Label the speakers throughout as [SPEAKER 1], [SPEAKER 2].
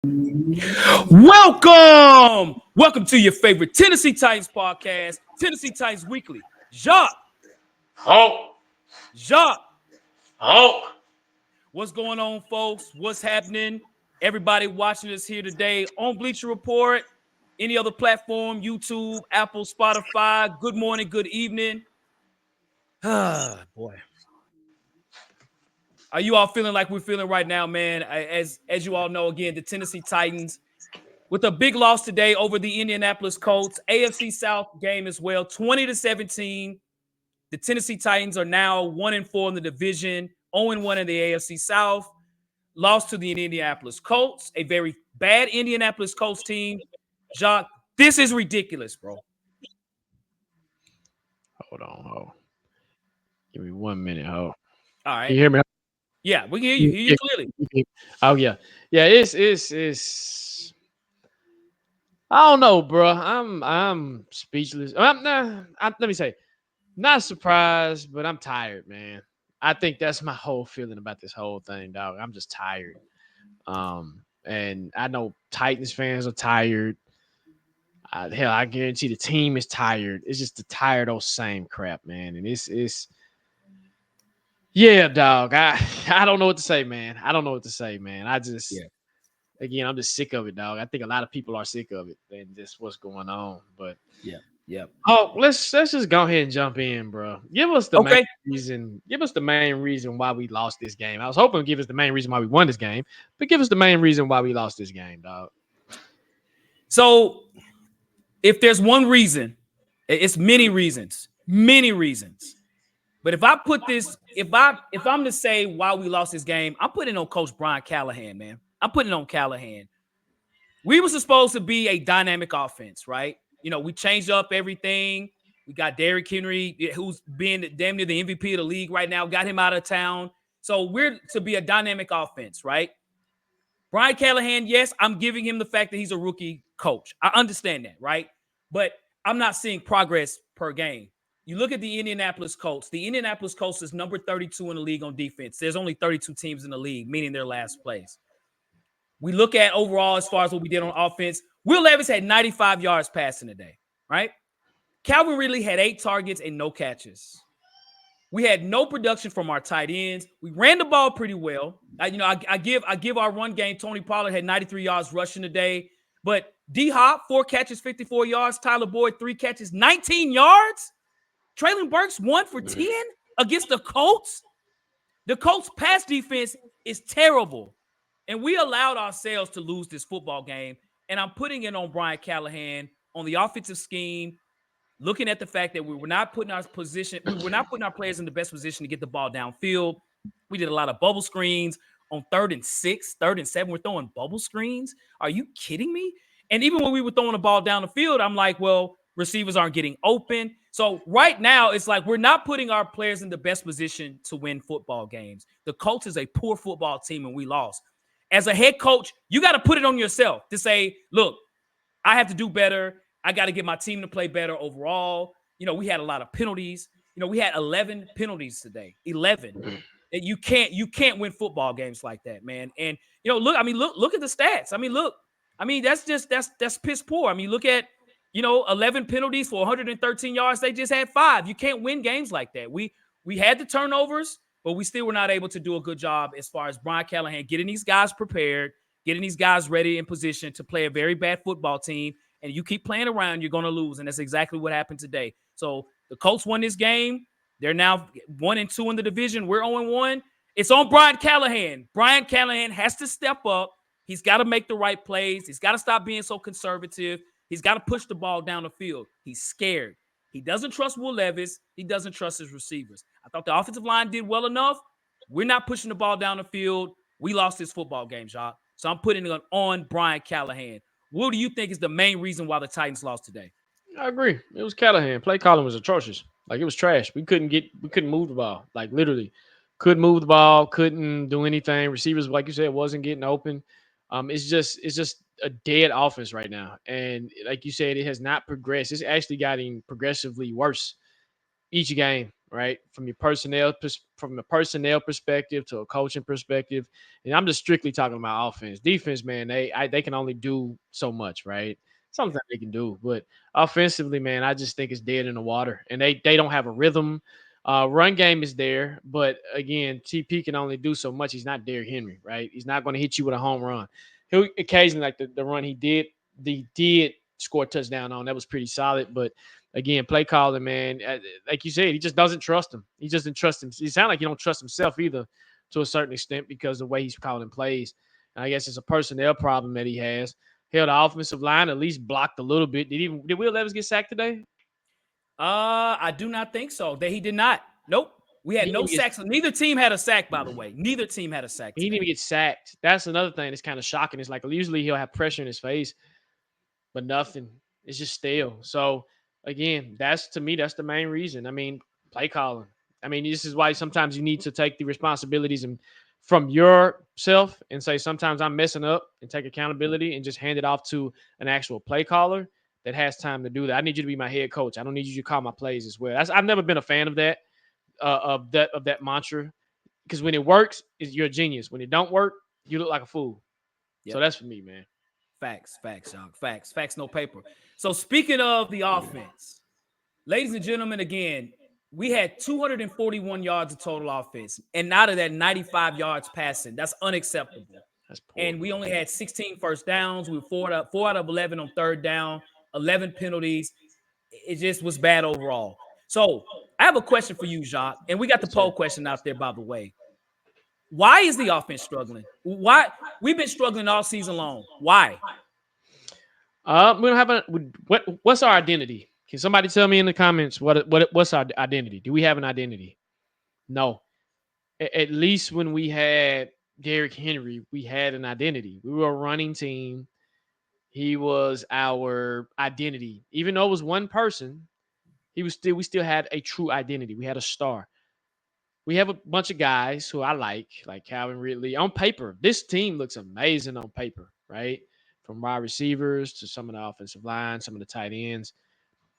[SPEAKER 1] Welcome to your favorite Tennessee Titans podcast, Tennessee Titans Weekly. Jacques. Jacques. What's going on, folks? What's happening? Everybody watching us here today on Bleacher Report, any other platform, YouTube, Apple, Spotify. Good morning, good evening. Ah, boy. Are you all feeling like we're feeling right now, man? As you all know, again, the Tennessee Titans with a big loss today over the Indianapolis Colts, AFC South game as well, 20-17. The Tennessee Titans are now 1-4 in the division, 0-1 in the AFC South. Lost to the Indianapolis Colts, a very bad Indianapolis Colts team. Jacques, this is ridiculous, bro.
[SPEAKER 2] Hold on. Give me 1 minute, ho.
[SPEAKER 1] All right.
[SPEAKER 2] Can you hear me?
[SPEAKER 1] Yeah, we can hear you clearly.
[SPEAKER 2] Oh, yeah. Yeah, it's I don't know, bro. I'm speechless. Let me say, not surprised, but I'm tired, man. I think that's my whole feeling about this whole thing, dog. I'm just tired. And I know Titans fans are tired. Hell, I guarantee the team is tired. It's just the tired old same crap, man. And it's yeah, dog. I don't know what to say, man. I just again, I'm just sick of it, dog. I think a lot of people are sick of it and just what's going on. But
[SPEAKER 1] yeah.
[SPEAKER 2] Oh, let's just go ahead and jump in, bro. Give us the main reason. Give us the main reason why we lost this game. I was hoping to give us the main reason why we won this game, but give us the main reason why we lost this game, dog.
[SPEAKER 1] So, if there's one reason, it's many reasons. But if I put this, if I'm to say why we lost this game, I'm putting it on Coach Brian Callahan, man. I'm putting it on Callahan. We were supposed to be a dynamic offense, right? You know, we changed up everything. We got Derrick Henry, who's being damn near the MVP of the league right now, got him out of town. So we're to be a dynamic offense, right? Brian Callahan, yes, I'm giving him the fact that he's a rookie coach. I understand that, right? But I'm not seeing progress per game. You look at the Indianapolis Colts. The Indianapolis Colts is number 32 in the league on defense. There's only 32 teams in the league, meaning they're last place. We look at overall as far as what we did on offense. Will Levis had 95 yards passing today, right? Calvin Ridley had 8 targets and no catches. We had no production from our tight ends. We ran the ball pretty well. I give our run game. Tony Pollard had 93 yards rushing today. But D-Hop, 4 catches, 54 yards. Tyler Boyd, 3 catches, 19 yards. Traylon Burks, 1 for 10 against the Colts. The Colts' pass defense is terrible. And we allowed ourselves to lose this football game. And I'm putting it on Brian Callahan on the offensive scheme, looking at the fact that we were not putting our players in the best position to get the ball downfield. We did a lot of bubble screens on 3rd and 6, 3rd and 7. We're throwing bubble screens. Are you kidding me? And even when we were throwing the ball down the field, I'm like, well, receivers aren't getting open. So right now, it's like we're not putting our players in the best position to win football games. The Colts is a poor football team, and we lost. As a head coach, you got to put it on yourself to say, look, I have to do better. I got to get my team to play better overall. You know, we had a lot of penalties. You know, we had 11 penalties today. 11. And you can't win football games like that, man. And look at the stats. That's piss poor. Look at 11 penalties for 113 yards. They just had 5. You can't win games like that. We had the turnovers, but we still were not able to do a good job as far as Brian Callahan getting these guys prepared, getting these guys ready in position to play a very bad football team. And you keep playing around, you're going to lose. And that's exactly what happened today. So the Colts won this game. They're now 1-2 in the division. We're 0-1. It's on Brian Callahan. Brian Callahan has to step up. He's got to make the right plays. He's got to stop being so conservative. He's got to push the ball down the field. He's scared. He doesn't trust Will Levis. He doesn't trust his receivers. I thought the offensive line did well enough. We're not pushing the ball down the field. We lost this football game, Jacques. So I'm putting it on Brian Callahan. What do you think is the main reason why the Titans lost today?
[SPEAKER 2] I agree. It was Callahan. Play calling was atrocious. Like, it was trash. We couldn't move the ball. Like, literally couldn't move the ball, couldn't do anything. Receivers, like you said, wasn't getting open. It's just a dead offense right now. And like you said, it has not progressed. It's actually getting progressively worse each game. right? From a personnel perspective to a coaching perspective. And I'm just strictly talking about offense. Defense, man, they can only do so much, right? Something they can do, but offensively, man, I just think it's dead in the water, and they don't have a rhythm. Run game is there, but again, TP can only do so much. He's not Derrick Henry, right? He's not going to hit you with a home run. He'll occasionally, like the run he did score a touchdown on. That was pretty solid, but again, play calling, man, like you said, he just doesn't trust him. He doesn't trust him. He sounds like he don't trust himself either, to a certain extent, because of the way he's calling plays. And I guess it's a personnel problem that he has. Hell, the offensive line at least blocked a little bit. Did Will Levis get sacked today?
[SPEAKER 1] I do not think so. That he did not. Nope. We had no sacks. Neither team had a sack, by the way. Neither team had a sack.
[SPEAKER 2] He didn't even get sacked. That's another thing that's kind of shocking. It's like usually he'll have pressure in his face, but nothing. It's just stale. So again, to me, that's the main reason. I mean, play calling. I mean, this is why sometimes you need to take the responsibilities and from yourself and say, sometimes I'm messing up, and take accountability and just hand it off to an actual play caller that has time to do that. I need you to be my head coach. I don't need you to call my plays as well. I've never been a fan of that, of that mantra, because when it works, you're a genius. When it don't work, you look like a fool. Yep. So that's for me, man.
[SPEAKER 1] Facts, Jacques. Facts, no paper. So speaking of the offense, ladies and gentlemen, again, we had 241 yards of total offense, and out of that, 95 yards passing. That's unacceptable. That's poor. And we only had 16 first downs. We were 4 out of 11 on third down, 11 penalties. It just was bad overall. So I have a question for you, Jacques, and we got the poll question out there, by the way. Why is the offense struggling? Why? We've been struggling all season long. Why?
[SPEAKER 2] We don't have what's our identity? Can somebody tell me in the comments what's our identity? Do we have an identity? No. At least when we had Derrick Henry, we had an identity. We were a running team. He was our identity. Even though it was one person, we still had a true identity. We had a star. We have a bunch of guys who I like Calvin Ridley. On paper, this team looks amazing on paper, right? From wide receivers to some of the offensive line, some of the tight ends.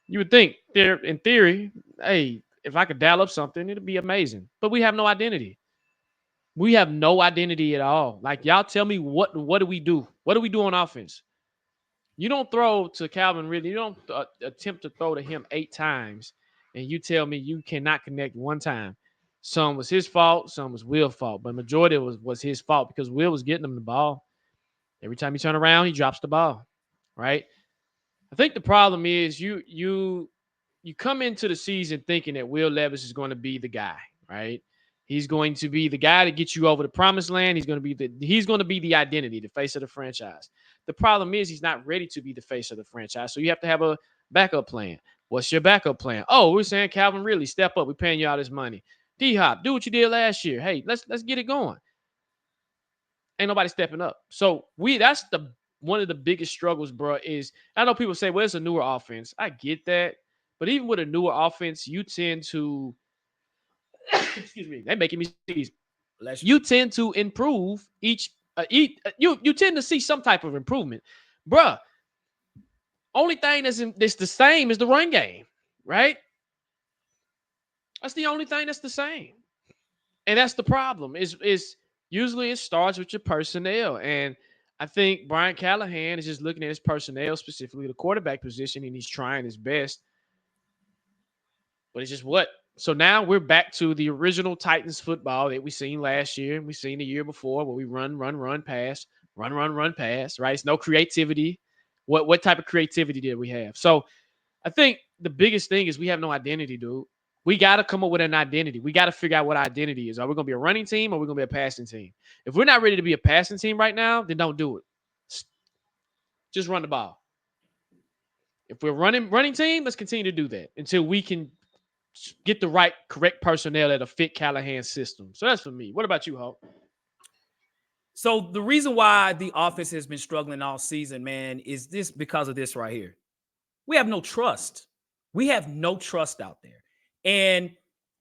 [SPEAKER 2] You would think, in theory, hey, if I could dial up something, it'd be amazing. But we have no identity. We have no identity at all. Like, y'all tell me, what do we do? What do we do on offense? You don't throw to Calvin Ridley. You don't attempt to throw to him 8 times, and you tell me you cannot connect one time. Some was his fault, some was Will's fault, but majority was his fault because Will was getting him the ball. Every time he turn around, he drops the ball, right? I think the problem is you come into the season thinking that Will Levis is going to be the guy, right? He's going to be the guy to get you over the promised land. He's going to be the identity, the face of the franchise. The problem is he's not ready to be the face of the franchise, so you have to have a backup plan. What's your backup plan? Oh, we're saying Calvin Ridley, step up. We're paying you all this money. D-Hop, do what you did last year. Hey, let's get it going. Ain't nobody stepping up. So that's one of the biggest struggles, bro, is I know people say, well, it's a newer offense. I get that. But even with a newer offense, you tend to excuse me, they're making me sneeze. You tend to improve you tend to see some type of improvement. Bruh, only thing that's the same is the run game, right? That's the only thing that's the same. And that's the problem. Is usually it starts with your personnel. And I think Brian Callahan is just looking at his personnel, specifically the quarterback position, and he's trying his best. But it's just what? So now we're back to the original Titans football that we seen last year and we seen the year before, where we run, pass, run, pass, right? It's no creativity. What type of creativity did we have? So I think the biggest thing is we have no identity, dude. We got to come up with an identity. We got to figure out what our identity is. Are we going to be a running team or are we going to be a passing team? If we're not ready to be a passing team right now, then don't do it. Just run the ball. If we're running team, let's continue to do that until we can get the correct personnel that'll fit Callahan's system. So that's for me. What about you, Hulk?
[SPEAKER 1] So the reason why the offense has been struggling all season, man, is this because of this right here. We have no trust. We have no trust out there. And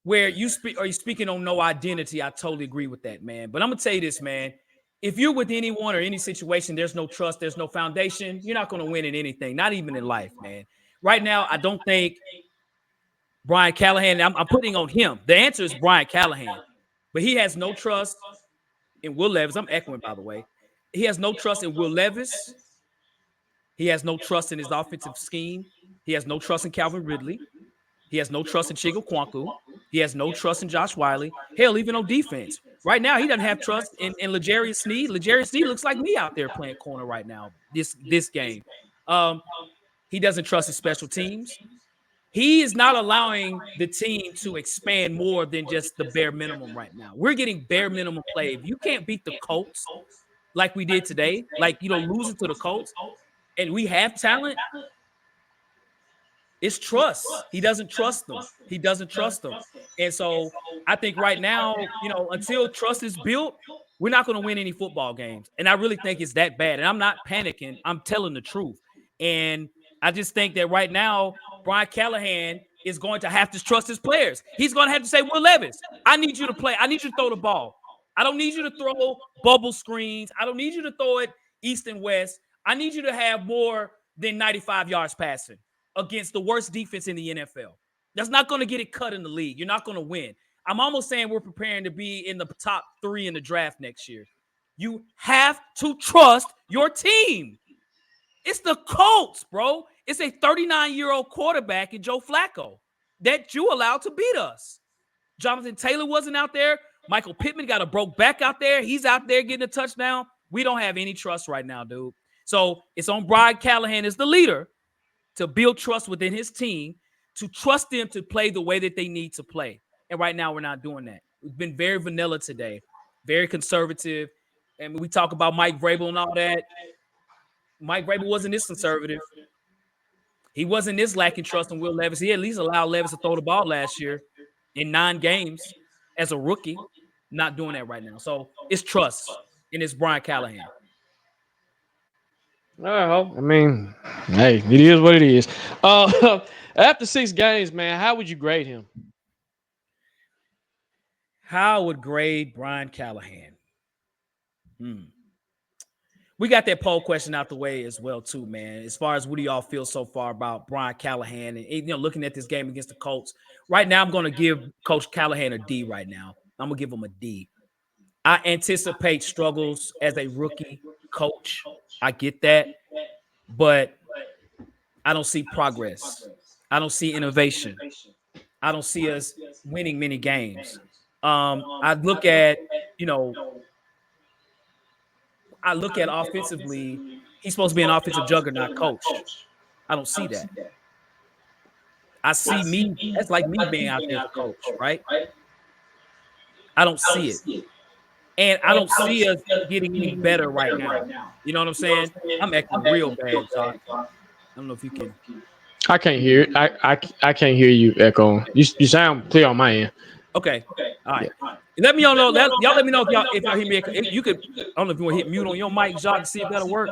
[SPEAKER 1] where you speaking on no identity, I totally agree with that, man. But I'm going to tell you this, man. If you're with anyone or any situation, there's no trust, there's no foundation, you're not going to win in anything, not even in life, man. Right now, I don't think Brian Callahan, I'm putting on him. The answer is Brian Callahan, but he has no trust in Will Levis. I'm echoing, by the way. He has no trust in Will Levis. He has no trust in his offensive scheme. He has no trust in Calvin Ridley. He has no trust in Chigo Kwanku. He has no trust in Josh Wiley. Hell, even on defense. Right now, he doesn't have trust in L'Jarius Sneed. L'Jarius Sneed looks like me out there playing corner right now, this game. He doesn't trust his special teams. He is not allowing the team to expand more than just the bare minimum right now. We're getting bare minimum play. If you can't beat the Colts like we did today, like, losing to the Colts, and we have talent, it's trust. He doesn't trust them. He doesn't trust them. And so I think right now, until trust is built, we're not going to win any football games. And I really think it's that bad. And I'm not panicking. I'm telling the truth. And I just think that right now, Brian Callahan is going to have to trust his players. He's going to have to say, Will Levis, I need you to play. I need you to throw the ball. I don't need you to throw bubble screens. I don't need you to throw it east and west. I need you to have more than 95 yards passing against the worst defense in the NFL. That's not going to get it cut in the league. You're not going to win. I'm almost saying we're preparing to be in the top 3 in the draft next year. You have to trust your team. It's the Colts, bro. It's a 39-year-old quarterback in Joe Flacco that you allowed to beat us. Jonathan Taylor wasn't out there. Michael Pittman got a broke back out there. He's out there getting a touchdown. We don't have any trust right now, dude. So it's on Brian Callahan as the leader to build trust within his team, to trust them to play the way that they need to play. And right now, we're not doing that. We've been very vanilla today, very conservative. And we talk about Mike Vrabel and all that. Mike Vrabel wasn't this conservative. He wasn't this lacking trust in Will Levis. He at least allowed Levis to throw the ball last year in 9 games as a rookie. Not doing that right now. So it's trust, and it's Brian Callahan.
[SPEAKER 2] Well, I mean, hey, it is what it is. After 6 games, man, how would you grade him?
[SPEAKER 1] How I would grade Brian Callahan? We got that poll question out the way as well, too, man. As far as what do y'all feel so far about Brian Callahan and looking at this game against the Colts. Right now, I'm going to give Coach Callahan a D right now. I'm going to give him a D. I anticipate struggles as a rookie coach. I get that. But I don't see progress. I don't see innovation. I don't see us winning many games. I look at offensively, he's supposed to be an offensive juggernaut coach. I don't see that. I see me, that's like me being out there as a coach, right? I don't see it. And I don't see us getting any better right now. You know what I'm saying? I'm acting real bad, Josh. I don't know if you can.
[SPEAKER 2] I can't hear it. I can't hear you echoing. You sound clear on my end.
[SPEAKER 1] Okay. All right. Let me know. Y'all let me know if y'all hear me. If you could, I don't know if you want to hit mute on your mic, Jacques, to see if that'll work.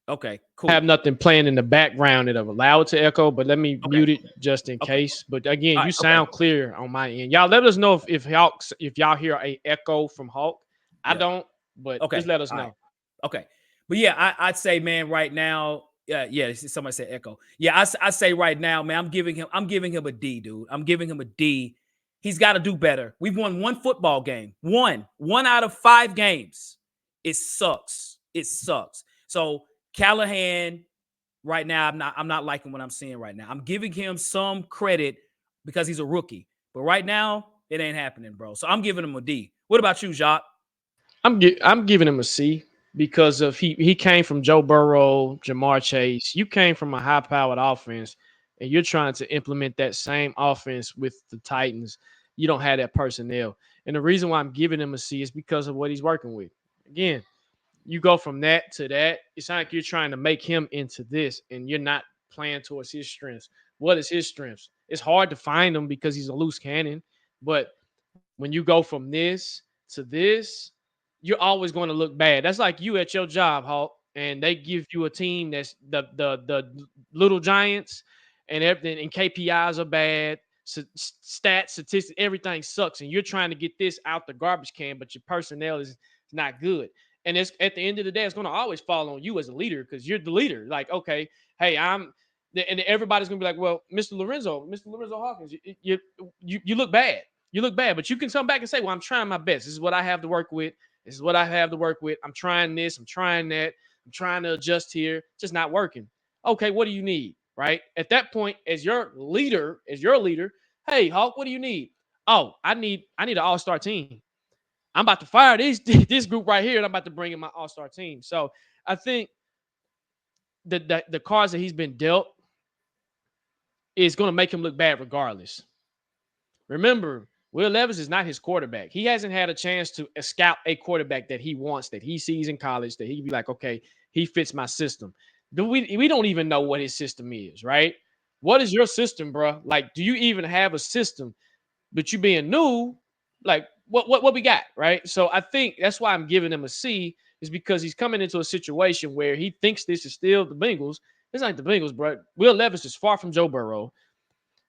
[SPEAKER 1] Okay, cool.
[SPEAKER 2] I have nothing playing in the background that'll allow it to echo, but let me mute it just in case. But again, you sound clear on my end. Y'all let us know if y'all hear a echo from Hawk. I don't, but just let us know.
[SPEAKER 1] Right. Okay. But yeah, I'd say, man, right now, somebody said echo. Yeah, I say right now, man, I'm giving him a D, dude. I'm giving him a D. He's got to do better. We've won 1 football game. One out of 5 games. It sucks. So Callahan, right now, I'm not liking what I'm seeing right now. I'm giving him some credit because he's a rookie. But right now, it ain't happening, bro. So I'm giving him a D. What about you, Jacques?
[SPEAKER 2] I'm giving him a C because of he came from Joe Burrow, Jamar Chase. You came from a high-powered offense, and you're trying to implement that same offense with the Titans. You don't have that personnel. And the reason why I'm giving him a C is because of what he's working with. Again, you go from that to that. It's not like you're trying to make him into this, and you're not playing towards his strengths. What is his strengths? It's hard to find him because he's a loose cannon. But when you go from this to this, you're always going to look bad. That's like you at your job, Hawk, and they give you a team that's the little giants, and everything, and KPIs are bad, stats, statistics, everything sucks, and you're trying to get this out the garbage can, but your personnel is not good. And it's at the end of the day, it's going to always fall on you as a leader because you're the leader. Like, okay, hey, and everybody's gonna be like, well, Mr. Lorenzo Hawkins, you look bad. You look bad, but you can come back and say, well, I'm trying my best. This is what I have to work with. This is what I have to work with. I'm trying this. I'm trying that. I'm trying to adjust here. It's just not working. Okay, what do you need? Right at that point, as your leader, hey Hawk, what do you need? Oh, I need an all-star team. I'm about to fire this group right here, and I'm about to bring in my all-star team. So I think the cards that he's been dealt is going to make him look bad regardless. Remember, Will Levis is not his quarterback. He hasn't had a chance to scout a quarterback that he wants, that he sees in college, that he can be like, okay, he fits my system. We don't even know what his system is, right? What is your system, bro? Like, do you even have a system? But you being new, like, what we got, right? So I think that's why I'm giving him a C, is because he's coming into a situation where he thinks this is still the Bengals. It's not the Bengals, bro. Will Levis is far from Joe Burrow.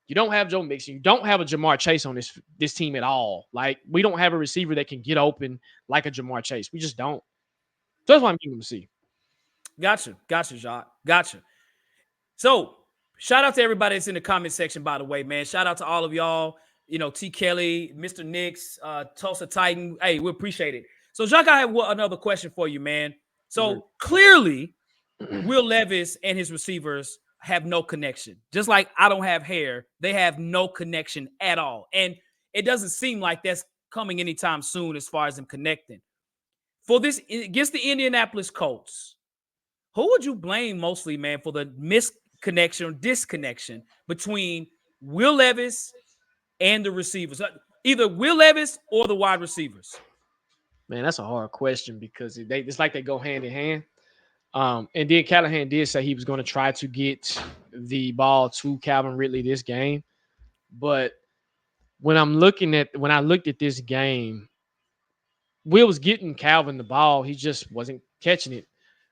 [SPEAKER 2] You don't have Joe Mixon. You don't have a Jamar Chase on this team at all. Like, we don't have a receiver that can get open like a Jamar Chase. We just don't. So that's why I'm giving him a C.
[SPEAKER 1] Gotcha, Jacques. Gotcha. So shout out to everybody that's in the comment section, by the way, man. Shout out to all of y'all. You know, T. Kelly, Mr. Nix, Tulsa Titan. Hey, we appreciate it. So, Jacques, I have another question for you, man. So clearly, Will Levis and his receivers have no connection. Just like I don't have hair, they have no connection at all. And it doesn't seem like that's coming anytime soon as far as them connecting. For this, against the Indianapolis Colts, who would you blame mostly, man, for the misconnection or disconnection between Will Levis and the receivers? Either Will Levis or the wide receivers.
[SPEAKER 2] Man, that's a hard question because it's like they go hand in hand. And then Callahan did say he was going to try to get the ball to Calvin Ridley this game. But when I looked at this game, Will was getting Calvin the ball. He just wasn't catching it.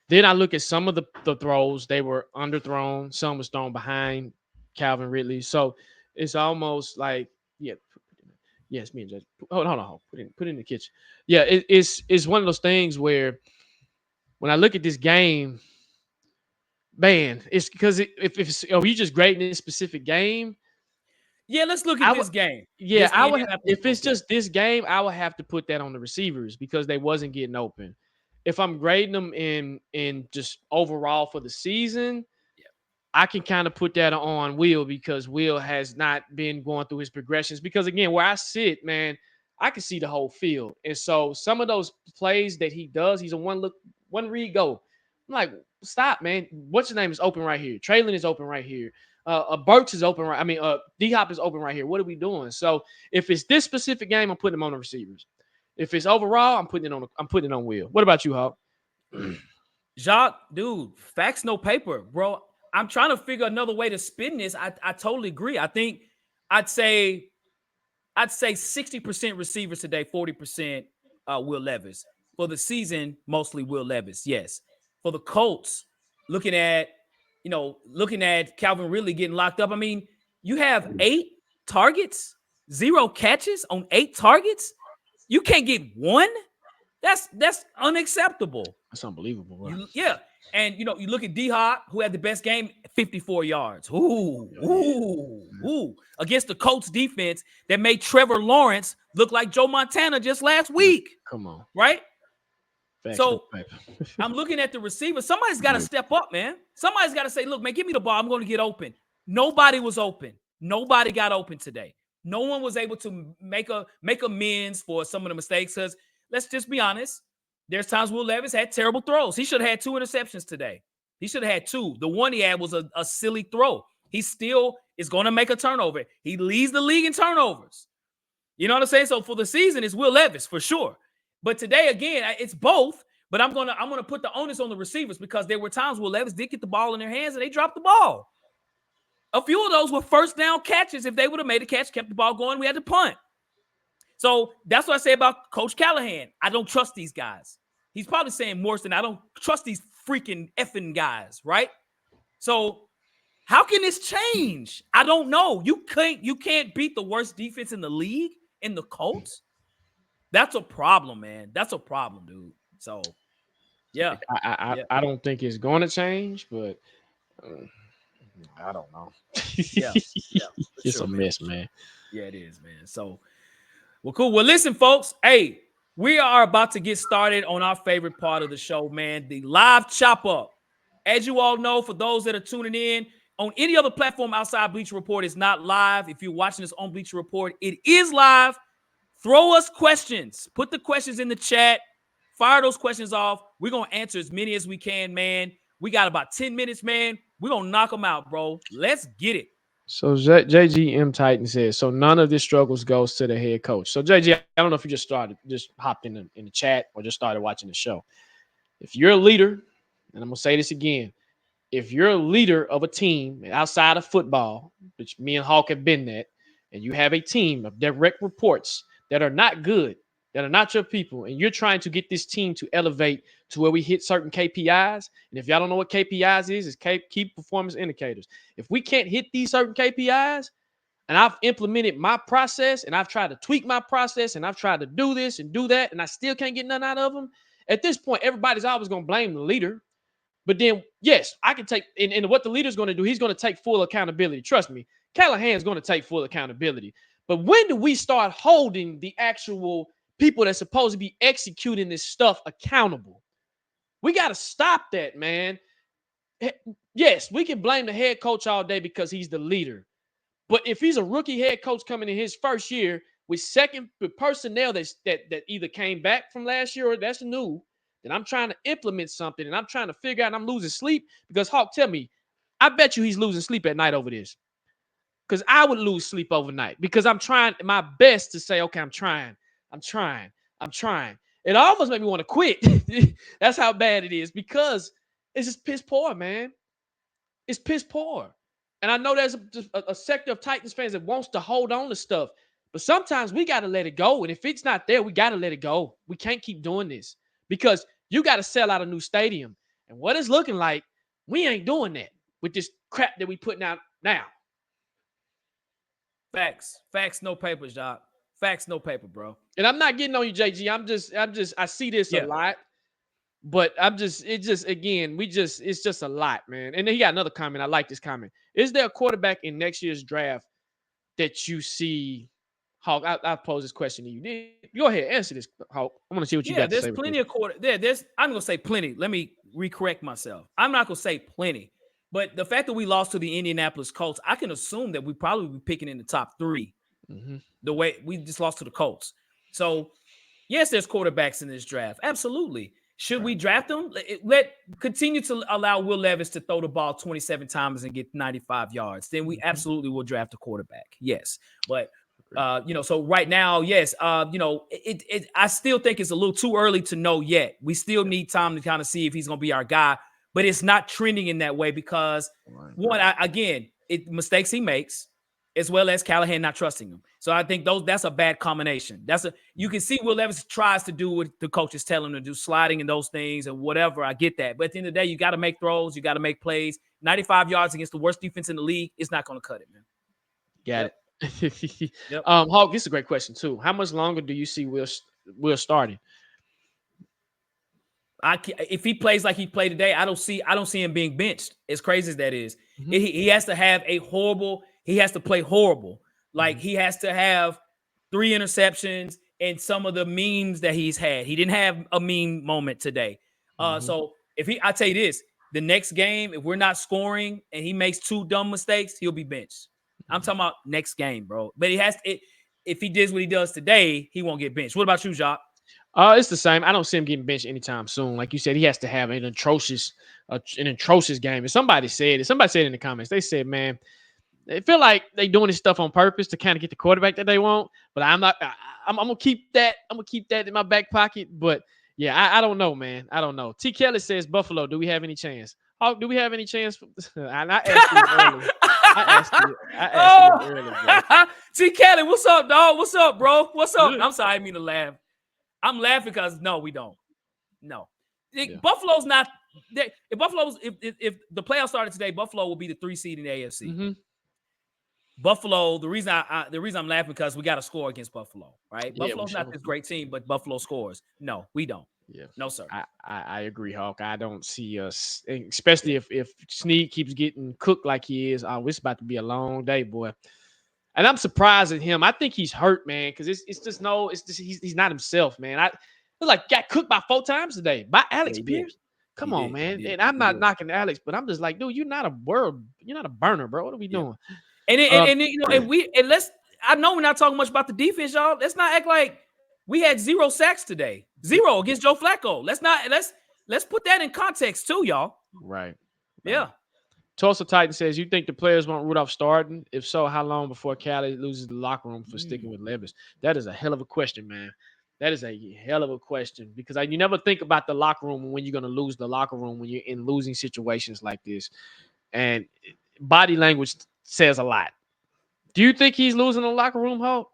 [SPEAKER 2] Then I look at some of the throws. They were underthrown. Some was thrown behind Calvin Ridley. So it's almost like, yeah, yes, me and Judge. Hold on. Put it in the kitchen. Yeah, it's one of those things where when I look at this game, man, it's because if you just grading this specific game.
[SPEAKER 1] Yeah, let's look at this game.
[SPEAKER 2] Yeah, I would. If it's just this game, I would have to put that on the receivers because they wasn't getting open. If I'm grading them in just overall for the season, I can kind of put that on Will because Will has not been going through his progressions. Because again, where I sit, man, I can see the whole field, and so some of those plays that he does, he's a one read go. I'm like, stop, man. What's your name is open right here. Traylon is open right here. Burks is open right. I mean, D-Hop is open right here. What are we doing? So if it's this specific game, I'm putting him on the receivers. If it's overall, I'm putting it on Will. What about you, Hawk?
[SPEAKER 1] Jacques, dude, facts no paper, bro. I'm trying to figure another way to spin this. I totally agree. I think I'd say 60% receivers today, 40% Will Levis. For the season, mostly Will Levis. Yes. For the Colts, looking at Calvin Ridley getting locked up. I mean, you have 8 targets, 0 catches on 8 targets. You can't get one. That's unacceptable.
[SPEAKER 2] That's unbelievable, bro.
[SPEAKER 1] Yeah. And, you look at D-Hop, who had the best game, 54 yards. Ooh. Against the Colts defense that made Trevor Lawrence look like Joe Montana just last week.
[SPEAKER 2] Come on.
[SPEAKER 1] Right? So I'm looking at the receiver. Somebody's got to step up, man. Somebody's got to say, look, man, give me the ball. I'm going to get open. Nobody was open. Nobody got open today. No one was able to make amends for some of the mistakes because let's just be honest. There's times Will Levis had terrible throws. He should have had 2 interceptions today. He should have had 2. The one he had was a silly throw. He still is going to make a turnover. He leads the league in turnovers. You know what I'm saying? So for the season, it's Will Levis for sure. But today, again, it's both. But I'm gonna put the onus on the receivers because there were times Will Levis did get the ball in their hands and they dropped the ball. A few of those were first down catches. If they would have made a catch, kept the ball going, we had to punt. So that's what I say about Coach Callahan. I don't trust these guys. He's probably saying worse than I don't trust these freaking effing guys, right? So how can this change? I don't know. You can't beat the worst defense in the league in the Colts. That's a problem, man. That's a problem, dude. So, yeah.
[SPEAKER 2] I don't think it's going to change, but I don't know.
[SPEAKER 1] Yeah, yeah, for
[SPEAKER 2] It's
[SPEAKER 1] sure,
[SPEAKER 2] a
[SPEAKER 1] man.
[SPEAKER 2] mess, man.
[SPEAKER 1] Yeah, it is, man. So, well, cool. Well, listen, folks. Hey, we are about to get started on our favorite part of the show, man, the live chop up. As you all know, for those that are tuning in on any other platform outside Bleacher Report, it's not live. If you're watching this on Bleacher Report, it is live. Throw us questions. Put the questions in the chat. Fire those questions off. We're going to answer as many as we can, man. We got about 10 minutes, man. We're going to knock them out, bro. Let's get it.
[SPEAKER 2] So JGM Titan says, so none of this struggles goes to the head coach. So JG, I don't know if you just hopped in the chat or just started watching the show. If you're a leader, and I'm gonna say this again, if you're a leader of a team outside of football, which me and Hawk have been that, and you have a team of direct reports that are not good, that are not your people, and you're trying to get this team to elevate to where we hit certain KPIs. And if y'all don't know what KPIs is key performance indicators. If we can't hit these certain KPIs, and I've implemented my process, and I've tried to tweak my process, and I've tried to do this and do that, and I still can't get none out of them, at this point, everybody's always going to blame the leader. But then, yes, I can take, and what the leader's going to do, he's going to take full accountability. Trust me, Callahan's going to take full accountability. But when do we start holding the actual people that's supposed to be executing this stuff accountable? We got to stop that, man. Yes, we can blame the head coach all day because he's the leader. But if he's a rookie head coach coming in his first year with personnel that either came back from last year or that's new, then I'm trying to implement something and I'm trying to figure out and I'm losing sleep because Hawk, tell me, I bet you he's losing sleep at night over this. Because I would lose sleep overnight because I'm trying my best to say, okay, I'm trying. It almost made me want to quit. That's how bad it is because it's just piss poor, man. It's piss poor. And I know there's a sector of Titans fans that wants to hold on to stuff. But sometimes we got to let it go. And if it's not there, we got to let it go. We can't keep doing this because you got to sell out a new stadium. And what it's looking like, we ain't doing that with this crap that we putting out now.
[SPEAKER 1] Facts. Facts, no papers, Doc. Facts, no paper, bro.
[SPEAKER 2] And I'm not getting on you, JG. I see this a lot. But it's just a lot, man. And then he got another comment. I like this comment. Is there a quarterback in next year's draft that you see? Hawk, I'll pose this question to you. Go ahead, answer this, Hawk. I want to see what you got to say.
[SPEAKER 1] There's plenty of I'm going to say plenty. Let me recorrect myself. I'm not going to say plenty. But the fact that we lost to the Indianapolis Colts, I can assume that we probably be picking in the top 3. Mm-hmm. The way we just lost to the Colts. So, yes, there's quarterbacks in this draft. Absolutely. Should we draft them? Continue to allow Will Levis to throw the ball 27 times and get 95 yards. Then we absolutely will draft a quarterback. Yes. But, so right now, yes, I still think it's a little too early to know yet. We still need time to kind of see if he's going to be our guy. But it's not trending in that way because, mistakes he makes, as well as Callahan not trusting him. So I think that's a bad combination. You can see Will Levis tries to do what the coaches tell him to do, sliding and those things and whatever. I get that. But at the end of the day, you got to make throws. You got to make plays. 95 yards against the worst defense in the league is not going to cut it, man.
[SPEAKER 2] Got it. Yep. Hawk, this is a great question too. How much longer do you see Will starting?
[SPEAKER 1] If he plays like he played today, I don't see him being benched. As crazy as that is, he has to have he has to play horrible. Like he has to have 3 interceptions and some of the memes that he's had. He didn't have a meme moment today. So I tell you this, the next game, if we're not scoring and he makes 2 dumb mistakes, he'll be benched. I'm talking about next game, bro. But if he does what he does today, he won't get benched. What about you, Jacques?
[SPEAKER 2] It's the same. I don't see him getting benched anytime soon. Like you said, he has to have an atrocious game. And somebody said it in the comments. They said, man, they feel like they doing this stuff on purpose to kind of get the quarterback that they want. But I'm gonna keep that. I'm gonna keep that in my back pocket. But yeah, I don't know, man. I don't know. T. Kelly says, Buffalo, do we have any chance? Do we have any chance? And I asked you earlier. I asked you earlier, bro.
[SPEAKER 1] T. Kelly, what's up, dog? What's up, bro? What's up? I'm sorry, I didn't mean to laugh. I'm laughing because no, we don't. No, Buffalo's not. If the playoffs started today, Buffalo will be the 3 seed in the AFC. Mm-hmm. Buffalo. The reason I'm laughing because we got to score against Buffalo, right? Buffalo's not this great team, but Buffalo scores. No, we don't.
[SPEAKER 2] Yeah.
[SPEAKER 1] No, sir.
[SPEAKER 2] I agree, Hawk. I don't see us, especially if Snead keeps getting cooked like he is. Oh, it's about to be a long day, boy. And I'm surprised at him. I think he's hurt, man, because it's just no, it's just he's not himself, man. I feel like got cooked by 4 times today by
[SPEAKER 1] Yeah,
[SPEAKER 2] Alex
[SPEAKER 1] he did.
[SPEAKER 2] Pierce. Come
[SPEAKER 1] He
[SPEAKER 2] on,
[SPEAKER 1] did. He
[SPEAKER 2] man.
[SPEAKER 1] did.
[SPEAKER 2] And I'm
[SPEAKER 1] He
[SPEAKER 2] not
[SPEAKER 1] did.
[SPEAKER 2] knocking Alex, but I'm just like, dude, you're not a burner, bro. What are we
[SPEAKER 1] Yeah.
[SPEAKER 2] doing?
[SPEAKER 1] And let's. I know we're not talking much about the defense, y'all. Let's not act like we had 0 sacks today. 0 against Joe Flacco. Let's put that in context too, y'all.
[SPEAKER 2] Right.
[SPEAKER 1] Yeah.
[SPEAKER 2] Tulsa Titan says, you think the players want Rudolph starting? If so, how long before Cali loses the locker room for sticking with Levis? That is a hell of a question, man. That is a hell of a question because you never think about the locker room when you're going to lose the locker room when you're in losing situations like this. And body language says a lot. Do you think he's losing the locker room, Hope?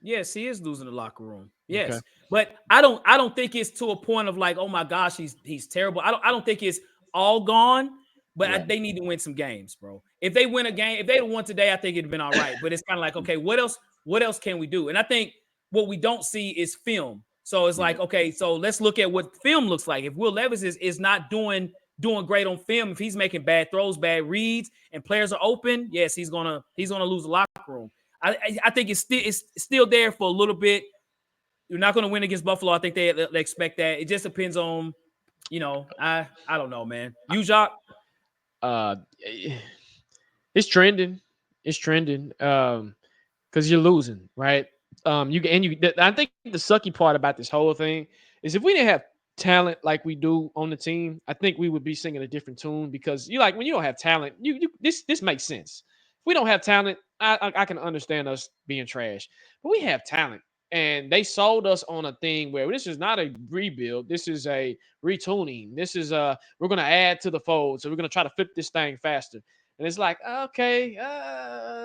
[SPEAKER 1] Yes, he is losing the locker room. Yes.
[SPEAKER 2] Okay.
[SPEAKER 1] But I don't think it's to a point of like, oh my gosh, he's terrible. I don't think it's all gone, but they need to win some games, bro. If they win a game, if they'd won today, I think it'd been all right. But it's kind of like, okay, what else can we do? And I think what we don't see is film. So it's like, okay, so let's look at what film looks like. If Will Levis is not doing great on film, if he's making bad throws, bad reads, and players are open, yes, he's gonna lose the locker room. I think it's still there for a little bit. You're not going to win against Buffalo. I think they expect that. It just depends on, I don't know, man. You, Jacques?
[SPEAKER 2] It's trending. It's trending. Because you're losing, right? I think the sucky part about this whole thing is if we didn't have talent like we do on the team, I think we would be singing a different tune because when you don't have talent, this makes sense. If we don't have talent, I can understand us being trash, but we have talent. And they sold us on a thing where this is not a rebuild. This is a retuning. This is we're going to add to the fold. So we're going to try to flip this thing faster. And it's like, okay,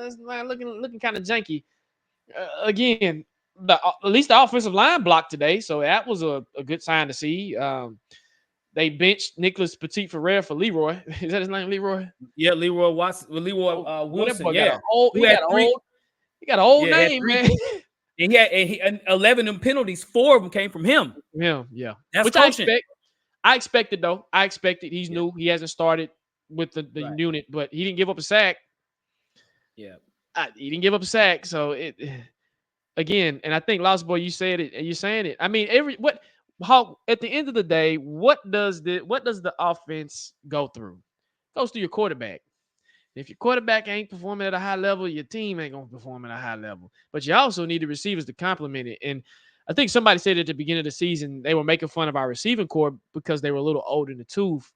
[SPEAKER 2] it's looking kind of janky. Again, at least the offensive line blocked today. So that was a good sign to see. They benched Nicholas Petit Ferrer for Leroy. Is that his name, Leroy?
[SPEAKER 1] Yeah, Leroy Watson. Leroy Wilson. Yeah.
[SPEAKER 2] He got an old name, man.
[SPEAKER 1] And he had 11 of them penalties. 4 of them came from him.
[SPEAKER 2] Yeah.
[SPEAKER 1] That's
[SPEAKER 2] which
[SPEAKER 1] coaching.
[SPEAKER 2] I expected, though. I expected. He's new. He hasn't started with the unit, but he didn't give up a sack.
[SPEAKER 1] Yeah.
[SPEAKER 2] He didn't give up a sack. So again, and I think Lost Boy, you said it, and you're saying it. I mean, at the end of the day, what does the offense go through? It goes through your quarterback. If your quarterback ain't performing at a high level, your team ain't going to perform at a high level. But you also need the receivers to complement it. And I think somebody said at the beginning of the season they were making fun of our receiving corps because they were a little old in the tooth.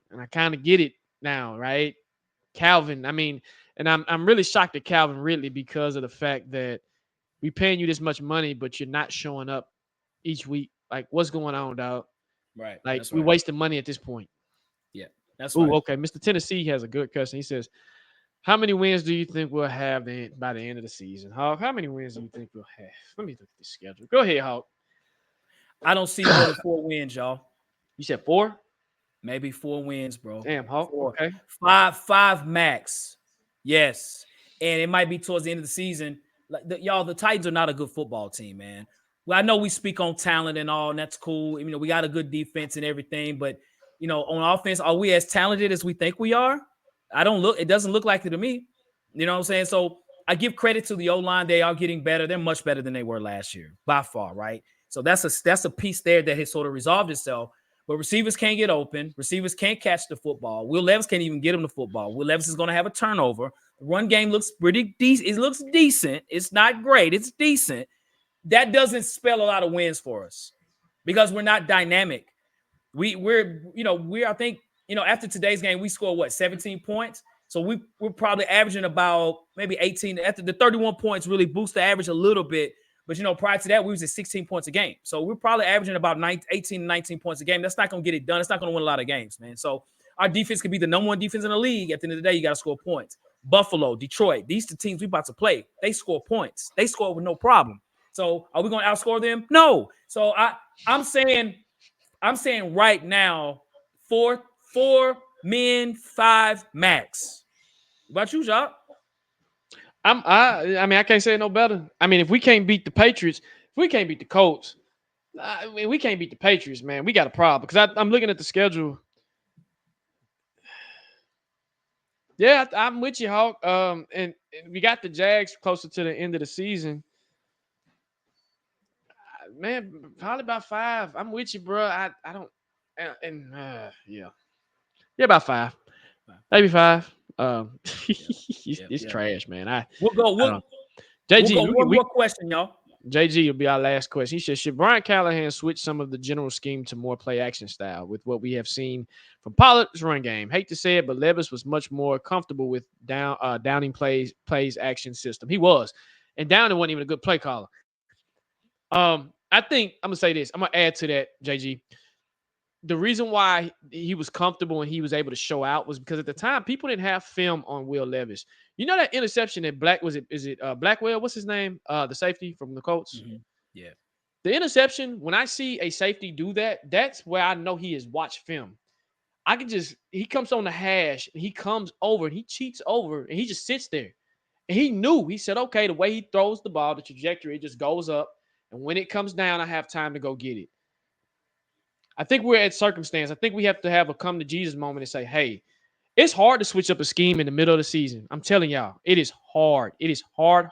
[SPEAKER 2] And I kind of get it now, right? Calvin, I mean, and I'm really shocked at Calvin Ridley because of the fact that we paying you this much money, but you're not showing up each week. Like, what's going on, dog?
[SPEAKER 1] Right.
[SPEAKER 2] Like, we're wasting money at this point.
[SPEAKER 1] Yeah. That's right.
[SPEAKER 2] Okay. Mr. Tennessee has a good question. He says, how many wins do you think we'll have by the end of the season? Hawk, how many wins do you think we'll have? Let me look at the schedule. Go ahead, Hawk.
[SPEAKER 1] I don't see more than 4 wins, y'all.
[SPEAKER 2] You said 4?
[SPEAKER 1] Maybe 4 wins, bro.
[SPEAKER 2] Damn, Hawk.
[SPEAKER 1] 4.
[SPEAKER 2] Okay.
[SPEAKER 1] 5 max. Yes. And it might be towards the end of the season. Y'all, the Titans are not a good football team, man. Well, I know we speak on talent and all, and that's cool. We got a good defense and everything, but on offense, are we as talented as we think we are? It doesn't look like it to me. You know what I'm saying? So I give credit to the O-line. They are getting better. They're much better than they were last year, by far, right? So that's a piece there that has sort of resolved itself. But receivers can't get open. Receivers can't catch the football. Will Levis can't even get him the football. Will Levis is going to have a turnover. The run game looks pretty decent. It looks decent. It's not great. It's decent. That doesn't spell a lot of wins for us because we're not dynamic. We're I think, after today's game, we scored 17 points. So we're probably averaging about maybe 18. After the 31 points really boost the average a little bit. But, prior to that, we was at 16 points a game. So we're probably averaging about 18 to 19 points a game. That's not going to get it done. It's not going to win a lot of games, man. So our defense could be the number 1 defense in the league. At the end of the day, you got to score points. Buffalo, Detroit, these are the teams we about to play. They score points. They score with no problem. So are we going to outscore them? No. So I'm saying right now, 4 men, 5 max. What about you, Jacques?
[SPEAKER 2] I can't say no better. I mean, if we can't beat the Patriots, if we can't beat the Colts, I mean, we can't beat the Patriots, man. We got a problem because I'm looking at the schedule. Yeah, I'm with you, Hawk. And we got the Jags closer to the end of the season. Man, probably about 5. I'm with you, bro. I don't, yeah, about 5, maybe 5. It's trash, man.
[SPEAKER 1] We'll go.
[SPEAKER 2] I don't.
[SPEAKER 1] We'll go
[SPEAKER 2] JG,
[SPEAKER 1] one more question, y'all.
[SPEAKER 2] JG will be our last question. He says, should Brian Callahan switch some of the general scheme to more play action style with what we have seen from Pollard's run game? Hate to say it, but Levis was much more comfortable with Downing plays action system. He was. And Downing wasn't even a good play caller. I think I'm gonna say this. I'm gonna add to that, JG. The reason why he was comfortable and he was able to show out was because at the time people didn't have film on Will Levis. You know that interception that Blackwell? What's his name? The safety from the Colts.
[SPEAKER 1] Mm-hmm. Yeah.
[SPEAKER 2] The interception. When I see a safety do that, that's where I know he has watched film. He comes on the hash and he comes over and he cheats over and he just sits there. And he knew. He said, okay, the way he throws the ball, the trajectory, it just goes up. And when it comes down, I have time to go get it. I think we're at circumstance. I think we have to have a come to Jesus moment and say, hey, it's hard to switch up a scheme in the middle of the season. I'm telling y'all, it is hard. It is hard.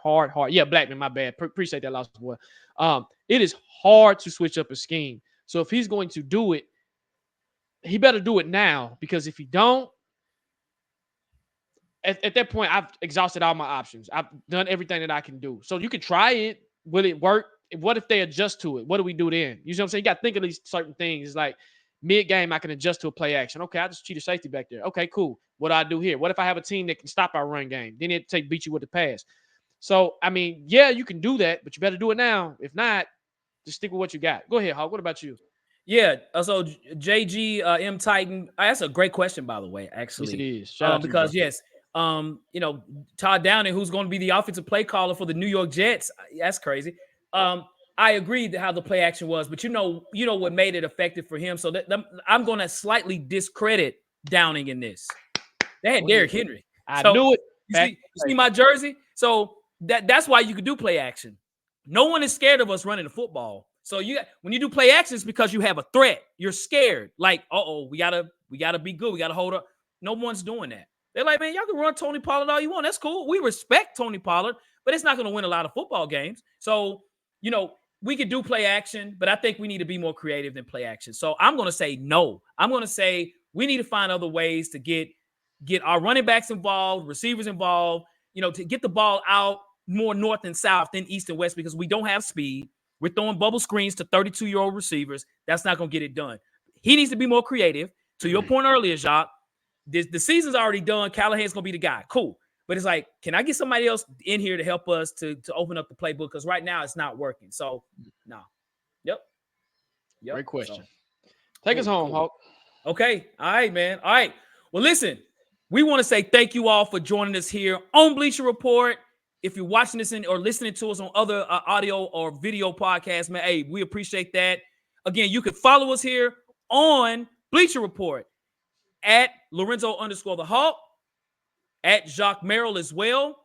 [SPEAKER 2] Yeah, Blackman, my bad. Appreciate that loss, boy. It is hard to switch up a scheme. So if he's going to do it, he better do it now, because if he don't, at that point, I've exhausted all my options. I've done everything that I can do. So you can try it. Will it work? What if they adjust to it? What do we do then? You know what I'm saying? You got to think of these certain things. It's like mid-game, I can adjust to a play action. Okay, I just cheat a safety back there. Okay, cool. What do I do here? What if I have a team that can stop our run game? Then it beat you with the pass. So, I mean, yeah, you can do that, but you better do it now. If not, just stick with what you got. Go ahead, Hawk. What about you?
[SPEAKER 1] Yeah. So JG M Titan. That's a great question, by the way. Actually,
[SPEAKER 2] yes, it is. Shout out to
[SPEAKER 1] because
[SPEAKER 2] you,
[SPEAKER 1] yes, Todd Downing, who's going to be the offensive play caller for the New York Jets. That's crazy. I agreed to how the play action was, but you know what made it effective for him. So I'm going to slightly discredit Downing in this. They had Derrick Henry.
[SPEAKER 2] I knew it.
[SPEAKER 1] You see my jersey? So that's why you could do play action. No one is scared of us running the football. So when you do play action, it's because you have a threat. You're scared. Like, we gotta be good. We gotta hold up. No one's doing that. They're like, man, y'all can run Tony Pollard all you want. That's cool. We respect Tony Pollard, but it's not going to win a lot of football games. So, we could do play action, but I think we need to be more creative than play action. So I'm going to say no. I'm going to say we need to find other ways to get our running backs involved, receivers involved, to get the ball out more north and south than east and west, because we don't have speed. We're throwing bubble screens to 32-year-old receivers. That's not going to get it done. He needs to be more creative. To your point earlier, Jacques, the season's already done. Callahan's going to be the guy. Cool. But it's like, can I get somebody else in here to help us to open up the playbook? Because right now it's not working. So, no. Yep.
[SPEAKER 2] Great question. So, take us home, Hawk.
[SPEAKER 1] Okay. All right, man. All right. Well, listen, we want to say thank you all for joining us here on Bleacher Report. If you're watching this or listening to us on other audio or video podcasts, man, hey, we appreciate that. Again, you can follow us here on Bleacher Report at Lorenzo_the Hawk, at Jacques Merrill as well.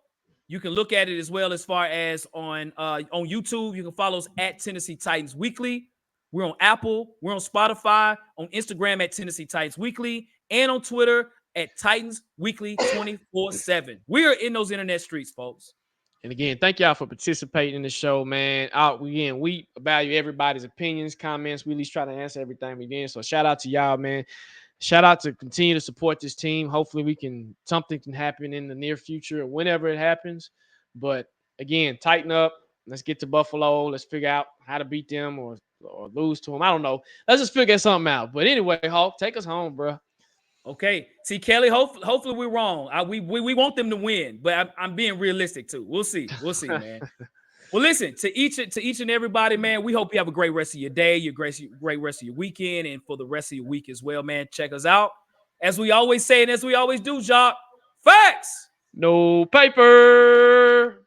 [SPEAKER 1] You can look at it as well as far as on YouTube. You can follow us at Tennessee Titans Weekly. We're on Apple. We're on Spotify. On Instagram at Tennessee Titans Weekly. And on Twitter at Titans Weekly 24/7. We are in those internet streets, folks.
[SPEAKER 2] And again, thank y'all for participating in the show, man. We value everybody's opinions, comments. We at least try to answer everything we can. So shout out to y'all, man. Shout out to continue to support this team. Hopefully something can happen in the near future or whenever it happens. But again, tighten up. Let's get to Buffalo. Let's figure out how to beat them or lose to them. I don't know. Let's just figure something out. But anyway, Hawk, take us home, bro.
[SPEAKER 1] Okay. See, Kelly, hopefully we're wrong. We want them to win, but I'm being realistic too. We'll see. We'll see, man. Well, listen, to each and everybody, man, we hope you have a great rest of your day, great rest of your weekend, and for the rest of your week as well, man. Check us out. As we always say and as we always do, Jacques, facts.
[SPEAKER 2] No paper.